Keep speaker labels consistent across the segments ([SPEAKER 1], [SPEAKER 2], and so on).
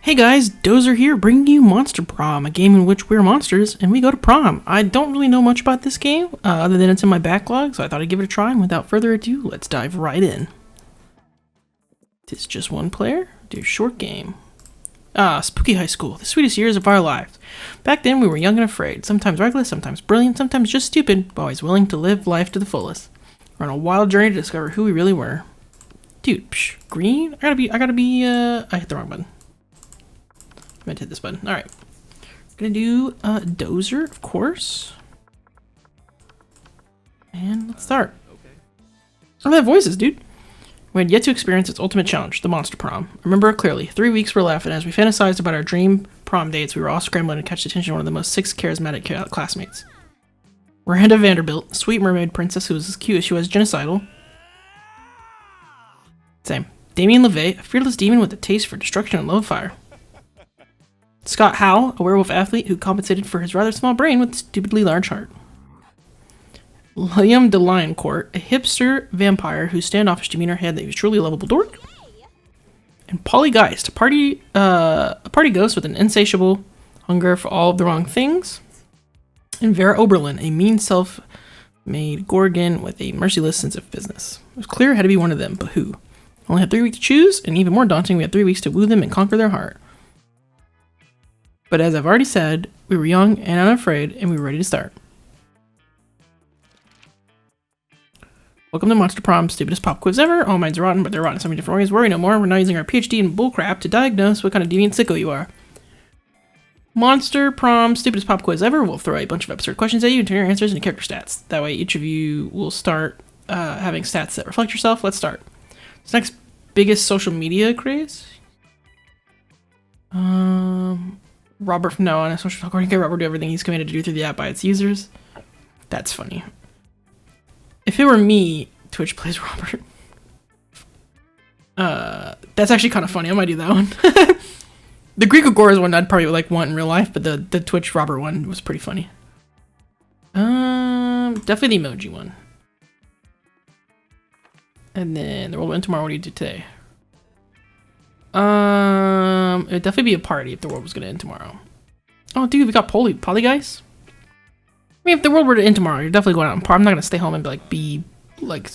[SPEAKER 1] Hey guys, Dozer here, bringing you Monster Prom, a game in which we're monsters and we go to prom. I don't really know much about this game, other than it's in my backlog, so I thought I'd give it a try, and without further ado, let's dive right in. It's just one player, do a short game. Spooky high school, the sweetest years of our lives. Back then, we were young and afraid, sometimes reckless, sometimes brilliant, sometimes just stupid, but always willing to live life to the fullest. We're on a wild journey to discover who we really were. Dude, green? I hit the wrong button. I meant to hit this button. Alright. Gonna do Dozer, of course. And let's start. Oh, that voices, dude. We had yet to experience its ultimate challenge, the Monster Prom. I remember it clearly. 3 weeks were left, and as we fantasized about our dream prom dates, we were all scrambling to catch the attention of one of the most charismatic classmates. Miranda Vanderbilt, a sweet mermaid princess who was as cute as she was genocidal. Same. Damien LeVay, a fearless demon with a taste for destruction and love of fire. Scott Howe, a werewolf athlete who compensated for his rather small brain with a stupidly large heart. Liam de Lioncourt, a hipster vampire whose standoffish demeanor had that he was truly a lovable dork. And Polly Geist, a party ghost with an insatiable hunger for all of the wrong things. And Vera Oberlin, a mean self-made Gorgon with a merciless sense of business. It was clear it had to be one of them, but who? Only had 3 weeks to choose, and even more daunting, we had 3 weeks to woo them and conquer their heart. But as I've already said, we were young and unafraid, and we were ready to start. Welcome to Monster Prom, stupidest pop quiz ever. All minds are rotten, but they're rotten in so many different ways. Worry no more, we're now using our PhD in bullcrap to diagnose what kind of deviant sicko you are. Monster Prom, stupidest pop quiz ever. We'll throw a bunch of absurd questions at you and turn your answers into character stats. That way each of you will start having stats that reflect yourself. Let's start. This next biggest social media craze? Robert, no, on a social according to Robert, do everything he's commanded to do through the app by its users. That's funny. If it were me, Twitch plays Robert. That's actually kind of funny. I might do that one. The Greek Agoras one I'd probably like want in real life, but the Twitch Robert one was pretty funny. Definitely the emoji one. And then the world will end tomorrow. What do you do today? It'd definitely be a party if the world was gonna end tomorrow. Oh, dude, we got Polyguys. I mean, if the world were to end tomorrow, you're definitely going out and party. I'm not gonna stay home and be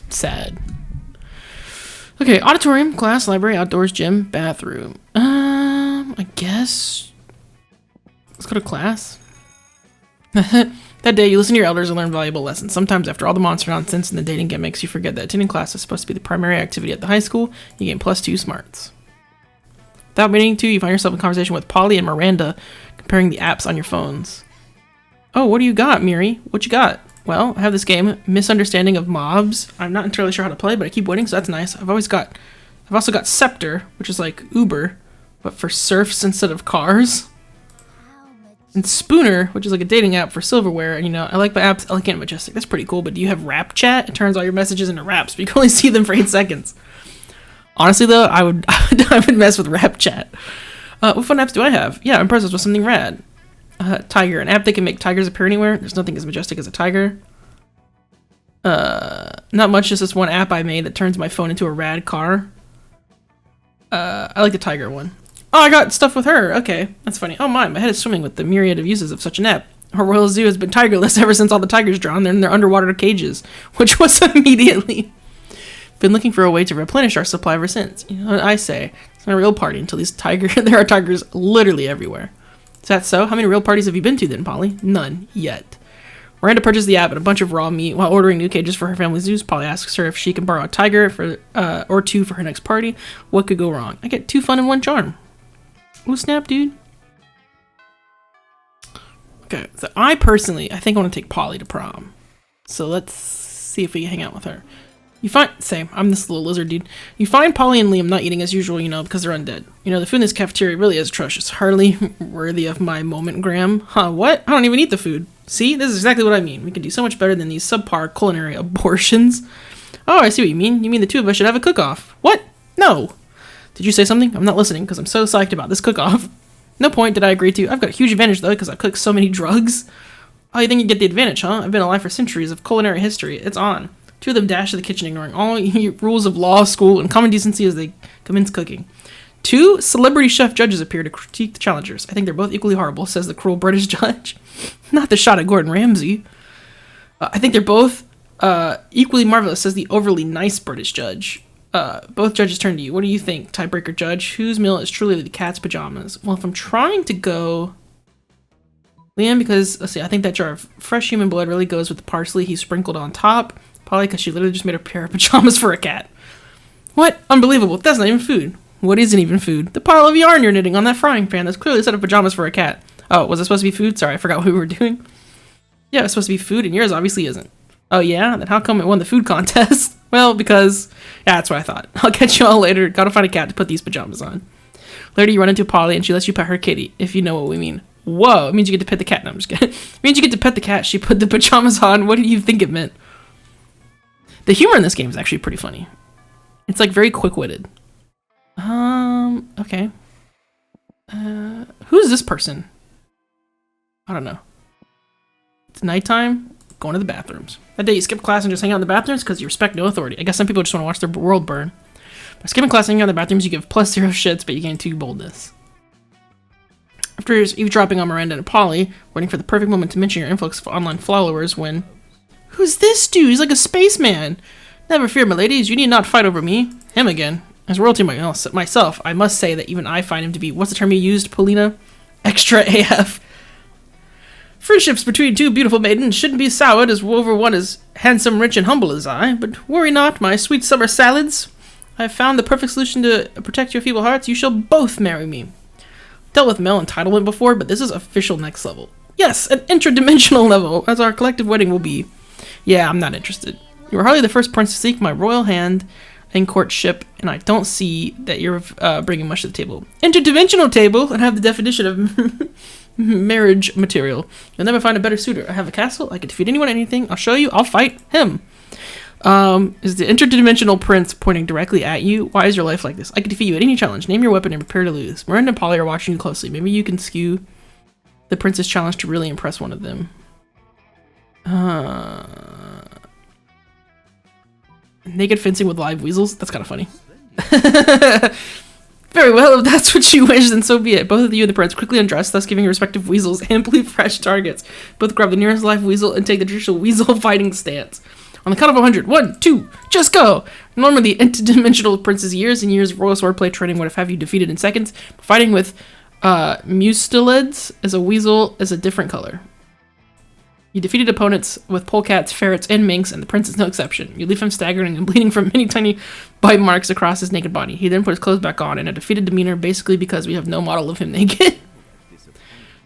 [SPEAKER 1] sad. Okay, auditorium, class, library, outdoors, gym, bathroom. I guess let's go to class. That day, you listen to your elders and learn valuable lessons. Sometimes, after all the monster nonsense and the dating gimmicks, you forget that attending class is supposed to be the primary activity at the high school. You gain +2 smarts. Without meaning to, you find yourself in conversation with Polly and Miranda, comparing the apps on your phones. Oh, what do you got, Miri? What you got? Well, I have this game, Misunderstanding of Mobs. I'm not entirely sure how to play, but I keep winning, so that's nice. I've also got Scepter, which is like Uber, but for surfs instead of cars. And Spooner, which is like a dating app for silverware, and I like my apps elegant and majestic. That's pretty cool, but do you have rap chat? It turns all your messages into raps, but you can only see them for 8 seconds. Honestly, though, I would mess with rap chat. What fun apps do I have? Yeah, impress us with something rad. Tiger, an app that can make tigers appear anywhere. There's nothing as majestic as a tiger. Not much, just this one app I made that turns my phone into a rad car. I like the tiger one. Oh, I got stuff with her. Okay, that's funny. Oh my head is swimming with the myriad of uses of such an app. Our royal zoo has been tigerless ever since all the tigers drawn. They're in their underwater cages, which was immediately. Been looking for a way to replenish our supply ever since. You know what I say? It's not a real party until there are tigers literally everywhere. Is that so? How many real parties have you been to then, Polly? None yet. Miranda purchased the app and a bunch of raw meat while ordering new cages for her family zoos. Polly asks her if she can borrow a tiger or 2 for her next party. What could go wrong? I get 2 fun and 1 charm. Ooh, snap, dude. Okay, so I think I want to take Polly to prom. So let's see if we can hang out with her. I'm this little lizard dude. You find Polly and Liam not eating as usual, because they're undead. The food in this cafeteria really is atrocious. Hardly worthy of my moment, Graham. Huh, what? I don't even eat the food. See? This is exactly what I mean. We can do so much better than these subpar culinary abortions. Oh, I see what you mean. You mean the 2 of us should have a cook-off. What? No. Did you say something? I'm not listening because I'm so psyched about this cook-off. No point did I agree to. I've got a huge advantage, though, because I've cooked so many drugs. Oh, you think you get the advantage, huh? I've been alive for centuries of culinary history. It's on. 2 of them dash to the kitchen, ignoring all rules of law, school, and common decency as they commence cooking. 2 celebrity chef judges appear to critique the challengers. I think they're both equally horrible, says the cruel British judge. Not the shot at Gordon Ramsay. I think they're both equally marvelous, says the overly nice British judge. Both judges turn to you. What do you think, tiebreaker judge? Whose meal is truly the cat's pajamas? Well, if I'm trying to go Liam, because, let's see, I think that jar of fresh human blood really goes with the parsley he sprinkled on top. Probably because she literally just made a pair of pajamas for a cat. What? Unbelievable. That's not even food. What isn't even food? The pile of yarn you're knitting on that frying pan. That's clearly a set of pajamas for a cat. Oh, was it supposed to be food? Sorry, I forgot what we were doing. Yeah, it's supposed to be food, and yours obviously isn't. Oh, yeah? Then how come it won the food contest? Well, because... yeah, that's what I thought. I'll catch you all later. Gotta find a cat to put these pajamas on. Later, you run into Polly, and she lets you pet her kitty, if you know what we mean. Whoa, it means you get to pet the cat. No, I'm just kidding. It means you get to pet the cat. She put the pajamas on. What do you think it meant? The humor in this game is actually pretty funny. It's, like, very quick-witted. Okay. Who is this person? I don't know. It's nighttime. Going to the bathrooms. That day you skip class and just hang out in the bathrooms because you respect no authority. I guess some people just want to watch their world burn. By skipping class and hanging out in the bathrooms, you give +0 shits, but you gain 2 boldness. After eavesdropping on Miranda and Polly, waiting for the perfect moment to mention your influx of online followers when... Who's this dude? He's like a spaceman. Never fear, my ladies. You need not fight over me. Him again. As royalty myself, I must say that even I find him to be... What's the term you used, Paulina? Extra AF. Friendships between 2 beautiful maidens shouldn't be soured as over one as handsome, rich, and humble as I, but worry not, my sweet summer salads. I have found the perfect solution to protect your feeble hearts. You shall both marry me. Dealt with male entitlement before, but this is official next level. Yes, an interdimensional level, as our collective wedding will be. Yeah, I'm not interested. You are hardly the first prince to seek my royal hand in courtship, and I don't see that you're bringing much to the table. Interdimensional table, and have the definition of... marriage material. You'll never find a better suitor. I have a castle. I can defeat anyone, anything. I'll show you. I'll fight him. Is the interdimensional prince pointing directly at you? Why is your life like this? I can defeat you at any challenge. Name your weapon and prepare to lose. Miranda and Polly are watching you closely. Maybe you can skew the prince's challenge to really impress one of them. Naked fencing with live weasels? That's kind of funny. Very well, if that's what you wish, then so be it. Both of you and the prince quickly undress, thus giving your respective weasels amply fresh targets. Both grab the nearest live weasel and take the traditional weasel fighting stance. On the count of 100, 1, 2, just go! Normally, the interdimensional prince's years and years of royal swordplay training would have you defeated in seconds. Fighting with mustelids as a weasel is a different color. You defeated opponents with polecats, ferrets, and minks, and the prince is no exception. You leave him staggering and bleeding from many tiny bite marks across his naked body. He then put his clothes back on in a defeated demeanor, basically because we have no model of him naked.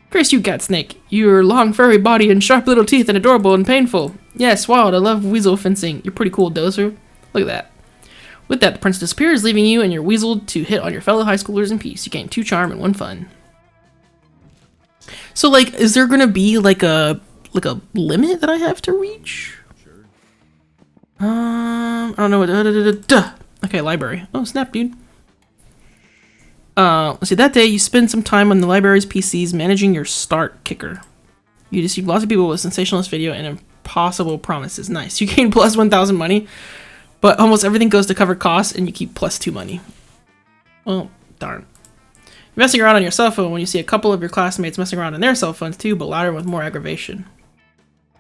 [SPEAKER 1] Curse you, cat snake. Your long, furry body and sharp little teeth and adorable and painful. Yes, wild, I love weasel fencing. You're pretty cool, Dozer. Look at that. With that, the prince disappears, leaving you and your weasel to hit on your fellow high schoolers in peace. You gain 2 charm and 1 fun. So, like, is there gonna be, like a limit that I have to reach? I don't know what. Okay, library. Oh, snap, dude. Let's see. That day, you spend some time on the library's PCs managing your start kicker. You deceive lots of people with sensationalist video and impossible promises. Nice. You gain plus 1,000 money, but almost everything goes to cover costs, and you keep plus 2 money. Well, darn. You're messing around on your cell phone when you see a couple of your classmates messing around on their cell phones too, but louder with more aggravation.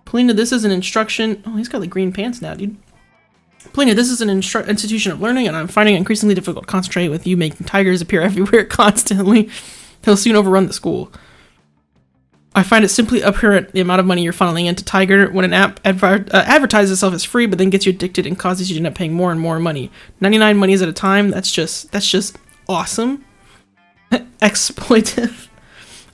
[SPEAKER 1] Polina, this is an instruction... Oh, he's got like green pants now, dude. Polina, this is an institution of learning, and I'm finding it increasingly difficult to concentrate with you making tigers appear everywhere constantly. He'll soon overrun the school. I find it simply apparent the amount of money you're funneling into Tiger when an app advertises itself as free, but then gets you addicted and causes you to end up paying more and more money. 99 monies at a time, that's just awesome. Exploitive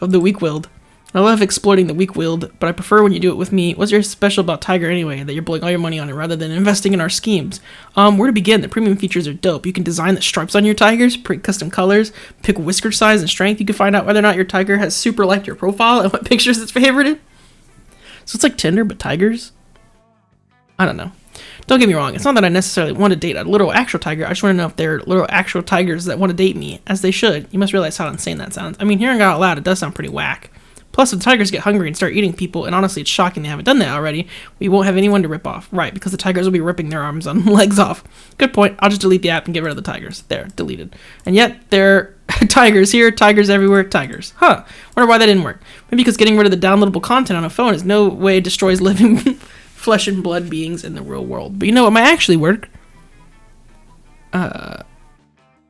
[SPEAKER 1] of the weak-willed. I love exploiting the weak-willed, but I prefer when you do it with me. What's your special about Tiger anyway, that you're blowing all your money on it rather than investing in our schemes? Where to begin? The premium features are dope. You can design the stripes on your tigers, print custom colors, pick whisker size and strength. You can find out whether or not your tiger has super liked your profile and what pictures it's favorited. So it's like Tinder, but tigers? I don't know. Don't get me wrong, it's not that I necessarily want to date a little actual tiger. I just want to know if they're little actual tigers that want to date me, as they should. You must realize how insane that sounds. I mean, hearing it out loud, it does sound pretty whack. Plus, if the tigers get hungry and start eating people, and honestly, it's shocking they haven't done that already, we won't have anyone to rip off. Right, because the tigers will be ripping their arms and legs off. Good point. I'll just delete the app and get rid of the tigers. There, deleted. And yet, there are tigers here, tigers everywhere, tigers. Huh. Wonder why that didn't work. Maybe because getting rid of the downloadable content on a phone is no way destroys living flesh and blood beings in the real world. But you know what might actually work?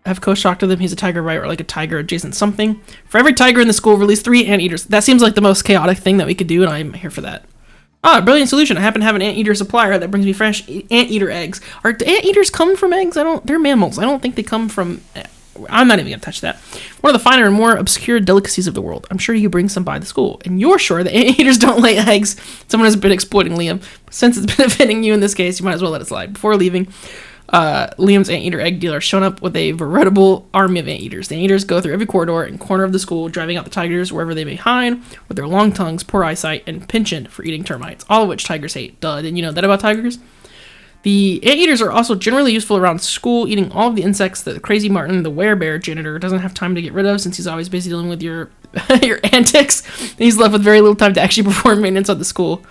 [SPEAKER 1] Have Coach talk to them. He's a tiger, right? Or like a tiger adjacent something. For every tiger in the school, release 3 anteaters. That seems like the most chaotic thing that we could do, and I'm here for that. Brilliant solution. I happen to have an anteater supplier that brings me fresh anteater eggs. Do anteaters come from eggs? They're mammals. I don't think they come from... I'm not even gonna touch that. One of the finer and more obscure delicacies of the world. I'm sure you bring some by the school. And you're sure that anteaters don't lay eggs. Someone has been exploiting Liam. Since it's benefiting you in this case, you might as well let it slide. Before leaving... Liam's anteater egg dealer shown up with a veritable army of anteaters. The anteaters go through every corridor and corner of the school, driving out the tigers wherever they may hide, with their long tongues, poor eyesight, and penchant for eating termites, all of which tigers hate. Duh, didn't you know that about tigers? The anteaters are also generally useful around school, eating all of the insects that the crazy Martin, the werebear janitor, doesn't have time to get rid of since he's always busy dealing with your your antics. And he's left with very little time to actually perform maintenance on the school.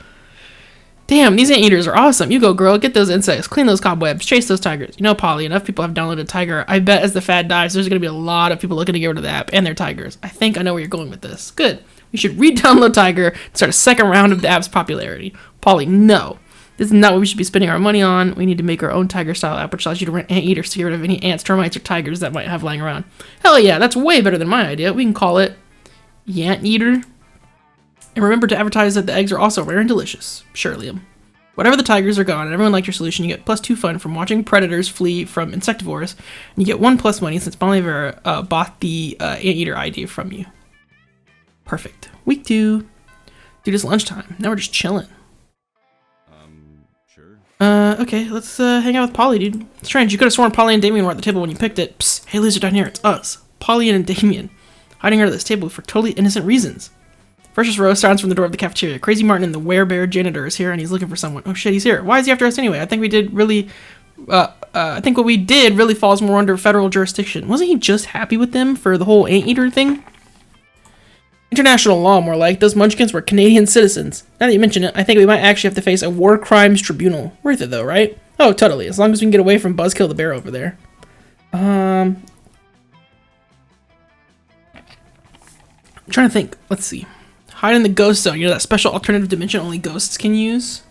[SPEAKER 1] Damn, these anteaters are awesome. You go, girl. Get those insects. Clean those cobwebs. Chase those tigers. You know, Polly, enough people have downloaded Tiger. I bet as the fad dies, there's going to be a lot of people looking to get rid of the app and their tigers. I think I know where you're going with this. Good. We should re-download Tiger and start a second round of the app's popularity. Polly, no. This is not what we should be spending our money on. We need to make our own Tiger-style app, which allows you to rent anteaters to get rid of any ants, termites, or tigers that might have lying around. Hell yeah, that's way better than my idea. We can call it Yanteater. And remember to advertise that the eggs are also rare and delicious. Sure, Liam. Whatever the tigers are gone and everyone liked your solution, you get +2 fun from watching predators flee from insectivores, and you get 1 plus money since Molly bought the anteater idea from you. Perfect. Week 2. Dude, it's lunchtime. Now we're just chilling.
[SPEAKER 2] Sure.
[SPEAKER 1] Okay, let's hang out with Polly, dude. Strange, you could have sworn Polly and Damien were at the table when you picked it. Psst, hey loser, down here, it's us. Polly and Damien. Hiding out at this table for totally innocent reasons. First row sounds from the door of the cafeteria. Crazy Martin and the werebear janitor is here and he's looking for someone. Oh shit, he's here. Why is he after us anyway? I think what we did really falls more under federal jurisdiction. Wasn't he just happy with them for the whole anteater thing? International law, more like. Those munchkins were Canadian citizens. Now that you mention it, I think we might actually have to face a war crimes tribunal. Worth it though, right? Oh, totally. As long as we can get away from Buzzkill the bear over there. I'm trying to think. Let's see. Hide in the ghost zone. You know that special alternative dimension only ghosts can use?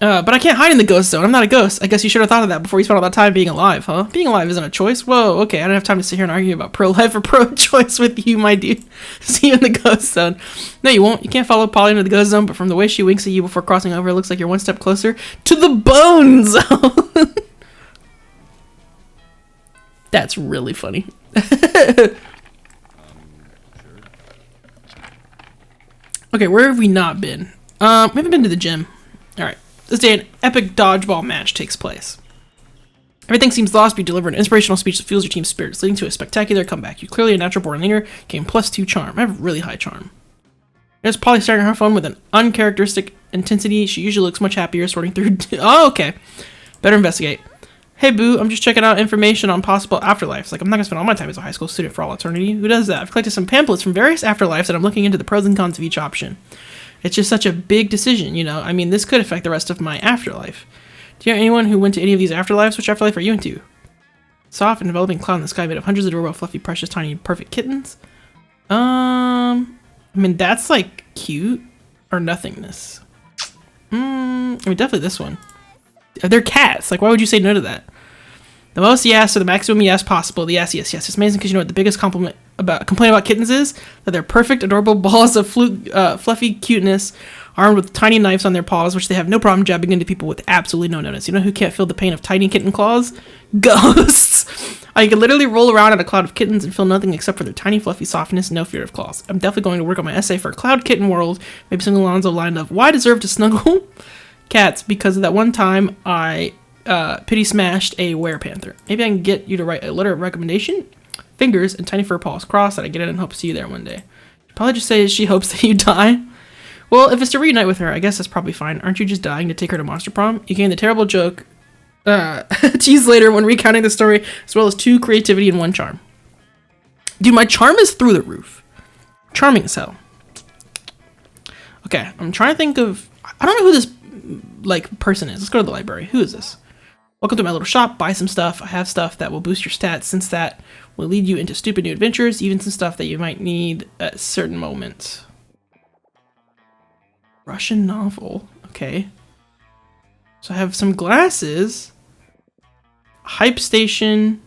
[SPEAKER 1] But I can't hide in the ghost zone. I'm not a ghost. I guess you should have thought of that before you spent all that time being alive, huh? Being alive isn't a choice. Whoa, okay. I don't have time to sit here and argue about pro-life or pro-choice with you, my dude. See you in the ghost zone. No, you won't. You can't follow Polly into the ghost zone, but from the way she winks at you before crossing over, it looks like you're one step closer to the bone zone. That's really funny. Okay, where have we not been? We haven't been to the gym. Alright. This day, an epic dodgeball match takes place. Everything seems lost, but you deliver an inspirational speech that fuels your team's spirits, leading to a spectacular comeback. You're clearly a natural born leader, gain +2 charm. I have really high charm. There's Polly starting her phone with an uncharacteristic intensity. She usually looks much happier, sorting through... Oh, okay. Better investigate. Hey, boo, I'm just checking out information on possible afterlives. Like, I'm not gonna spend all my time as a high school student for all eternity. Who does that? I've collected some pamphlets from various afterlives and I'm looking into the pros and cons of each option. It's just such a big decision, you know? I mean, this could affect the rest of my afterlife. Do you know anyone who went to any of these afterlives? Which afterlife are you into? Soft and developing cloud in the sky made of hundreds of adorable, fluffy, precious, tiny, perfect kittens? I mean, that's, like, cute. Or nothingness. I mean, definitely this one. They're cats. Like, why would you say no to that? The most yes or the maximum yes possible. The yes, yes, yes. It's amazing because you know what the biggest complaint about kittens is? That they're perfect, adorable balls of fluffy cuteness, armed with tiny knives on their paws, which they have no problem jabbing into people with absolutely no notice. You know who can't feel the pain of tiny kitten claws? Ghosts! You can literally roll around in a cloud of kittens and feel nothing except for their tiny fluffy softness, no fear of claws. I'm definitely going to work on my essay for a cloud kitten world. Maybe something along the line of, why I deserve to snuggle cats? Because of that one time I pity smashed a werepanther. Maybe I can get you to write a letter of recommendation? Fingers and tiny fur paws crossed that I get in and hope to see you there one day. She'd probably just say she hopes that you die. Well, if it's to reunite with her, I guess that's probably fine. Aren't you just dying to take her to Monster Prom? You gain the terrible joke tease later when recounting the story, as well as 2 creativity and 1 charm. Dude, my charm is through the roof. Charming as hell. Okay, I'm trying to think of... I don't know who this, like, person is. Let's go to the library. Who is this? Welcome to my little shop. Buy some stuff. I have stuff that will boost your stats, since that will lead you into stupid new adventures, even some stuff that you might need at certain moments. Russian novel. Okay. So I have some glasses. Hype station.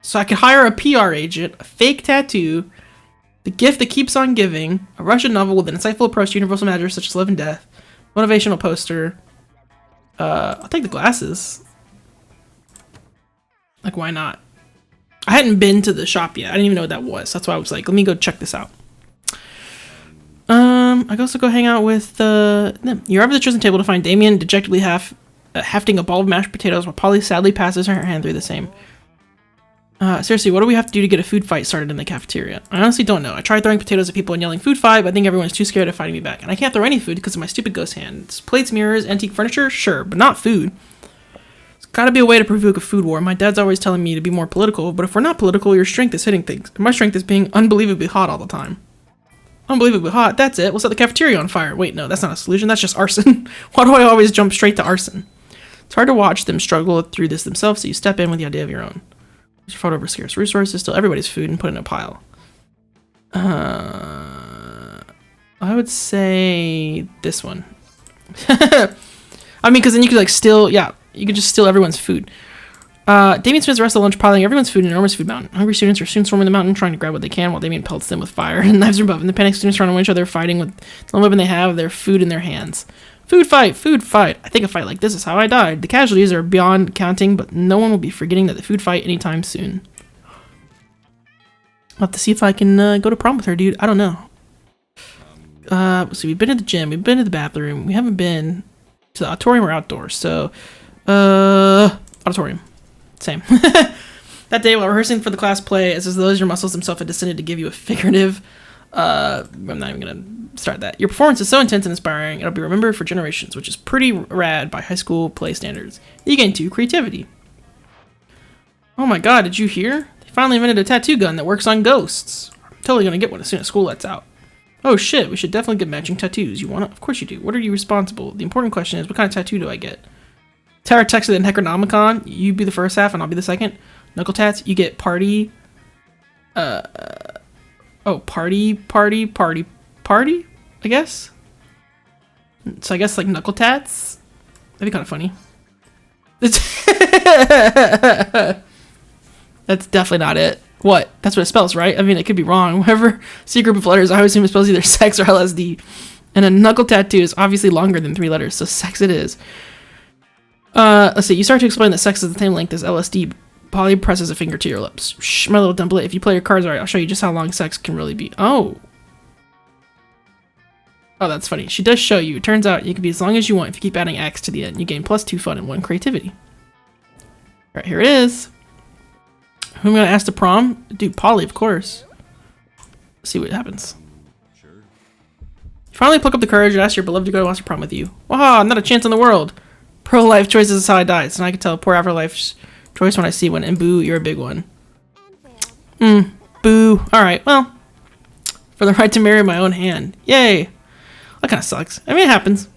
[SPEAKER 1] So I could hire a PR agent, a fake tattoo, the gift that keeps on giving, a Russian novel with an insightful approach to universal matters such as love and death, motivational poster. I'll take the glasses. Like, why not? I hadn't been to the shop yet. I didn't even know what that was. That's why I was like, let me go check this out. I could also go hang out with them. You arrive at the chosen table to find Damien dejectedly hefting a ball of mashed potatoes while Polly sadly passes her hand through the same. Seriously, what do we have to do to get a food fight started in the cafeteria? I honestly don't know. I tried throwing potatoes at people and yelling food fight, but I think everyone's too scared of fighting me back. And I can't throw any food because of my stupid ghost hands. Plates, mirrors, antique furniture? Sure, but not food. There's gotta be a way to provoke a food war. My dad's always telling me to be more political, but if we're not political, your strength is hitting things. And my strength is being unbelievably hot all the time. Unbelievably hot? That's it. We'll set the cafeteria on fire. Wait, no, that's not a solution. That's just arson. Why do I always jump straight to arson? It's hard to watch them struggle through this themselves, so you step in with the idea of your own. Just fought over scarce resources, steal everybody's food, and put it in a pile. I would say this one. I mean, because then you could like steal, yeah, you could just steal everyone's food. Damien spends the rest of the lunch piling everyone's food in an enormous food mountain. Hungry students are soon swarming the mountain, trying to grab what they can, while Damien pelts them with fire and knives from above. And the panicked students run away each other, fighting with the only weapon they have, their food in their hands. Food fight, food fight. I think a fight like this is how I died. The casualties are beyond counting, but no one will be forgetting that the food fight anytime soon. I'll have to see if I can go to prom with her, dude. I don't know. So we've been to the gym, we've been to the bathroom, we haven't been to the auditorium or outdoors. So, auditorium. Same. That day while rehearsing for the class play, it's as though your muscles themselves had descended to give you a figurative... I'm not even gonna start that. Your performance is so intense and inspiring, it'll be remembered for generations, which is pretty rad by high school play standards. You gain 2 creativity. Oh my god, did you hear? They finally invented a tattoo gun that works on ghosts. I'm totally gonna get one as soon as school lets out. Oh shit, we should definitely get matching tattoos. You want it? Of course you do. What are you responsible? The important question is, what kind of tattoo do I get? Tara texted in Necronomicon. You be the first half and I'll be the second. Knuckle tats, you get party. Party, I guess? So I guess, like, knuckle tats? That'd be kind of funny. That's definitely not it. What? That's what it spells, right? I mean, it could be wrong. Whatever C group of letters, I always assume it spells either sex or LSD. And a knuckle tattoo is obviously longer than 3 letters, so sex it is. Let's see. You start to explain that sex is the same length as LSD. Polly presses a finger to your lips. Shh, my little dumplet. If you play your cards right, I'll show you just how long sex can really be. Oh. Oh, that's funny. She does show you. It turns out you can be as long as you want if you keep adding X to the end. You gain +2 fun and 1 creativity. Alright, here it is. Who am I going to ask to prom? Dude, Polly, of course. Let's see what happens. Sure. You finally pluck up the courage and ask your beloved to go to Monster Prom with you. Wow, not a chance in the world. Pro-life choices is how I died, so I can tell poor afterlife's choice when I see one. And boo, you're a big one. Boo. Alright, well. For the right to marry my own hand. Yay. That kind of sucks. I mean, it happens.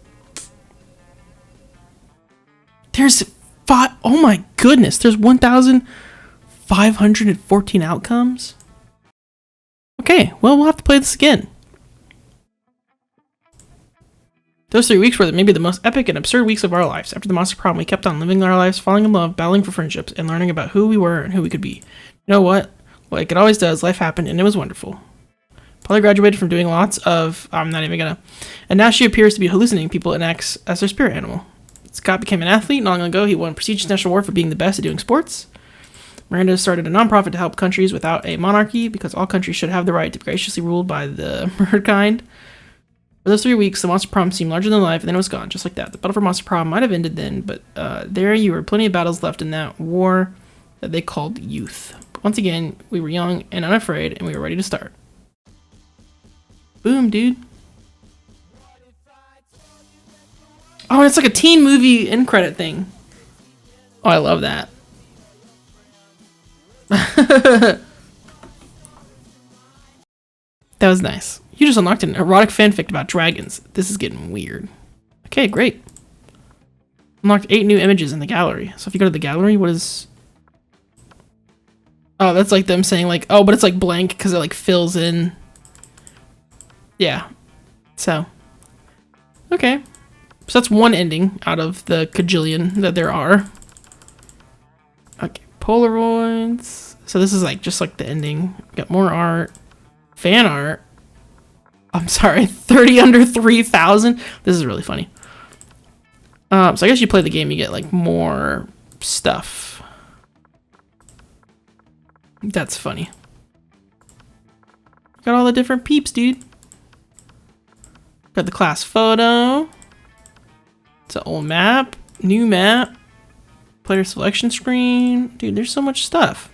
[SPEAKER 1] There's oh my goodness. There's 1,514 outcomes. Okay, well, we'll have to play this again. Those 3 weeks were maybe the most epic and absurd weeks of our lives. After the Monster Prom, we kept on living our lives, falling in love, battling for friendships, and learning about who we were and who we could be. You know what? Like it always does, life happened, and it was wonderful. Polly graduated from doing lots of... I'm not even gonna... And now she appears to be hallucinating people and acts as their spirit animal. Scott became an athlete not long ago. He won a prestigious national award for being the best at doing sports. Miranda started a nonprofit to help countries without a monarchy, because all countries should have the right to be graciously ruled by the murdered kind. For those 3 weeks, the Monster Prom seemed larger than life, and then it was gone, just like that. The battle for Monster Prom might have ended then, but there you were, plenty of battles left in that war that they called youth. But once again, we were young and unafraid, and we were ready to start. Boom, dude. Oh, and it's like a teen movie end credit thing. Oh, I love that. That was nice. You just unlocked an erotic fanfic about dragons. This is getting weird. Okay, great. Unlocked 8 new images in the gallery. So if you go to the gallery, what is... Oh, that's like them saying like, oh, but it's like blank because it like fills in. Yeah. So. Okay. So that's one ending out of the cajillion that there are. Okay. Polaroids. So this is like just like the ending. Got more art. Fan art. I'm sorry. 30 under 3,000. This is really funny. So I guess you play the game, you get like more stuff. That's funny. Got all the different peeps, dude. Got the class photo. It's an old map. New map. Player selection screen. Dude, there's so much stuff.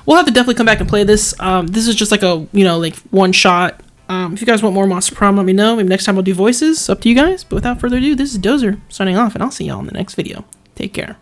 [SPEAKER 1] We'll have to definitely come back and play this. This is just like a, you know, like one shot. If you guys want more Monster Prom, let me know. Maybe next time I'll do voices. Up to you guys. But without further ado, this is Dozer signing off, and I'll see y'all in the next video. Take care.